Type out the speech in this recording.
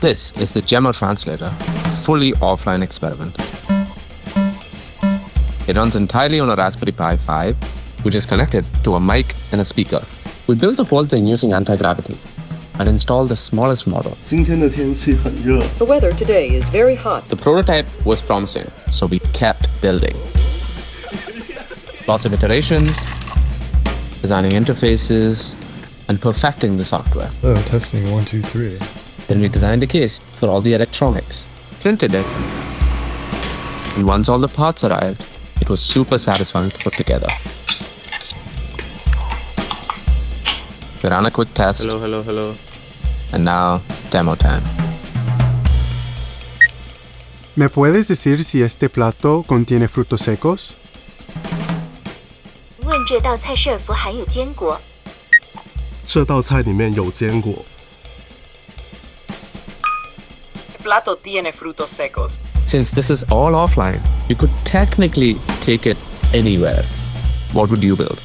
This is the Gemma Translator, fully offline experiment. It runs entirely on a Raspberry Pi 5, which is connected to a mic and a speaker. We built the whole thing using Antigravity and installed the smallest model. 今天的天气很热。 The weather today is very hot. The prototype was promising, so we kept building. Lots of iterations, designing interfaces, and perfecting the software. Oh, testing 1, 2, 3. Then we designed a case for all the electronics, printed it, and once all the parts arrived, it was super satisfying to put together. We ran a quick test. Hello. And now, demo time. ¿Me puedes decir si este plato contiene frutos secos? 问这道菜是否含有坚果？这道菜里面有坚果。 El plato tiene frutos secos. Since this is all offline, you could technically take it anywhere. What would you build?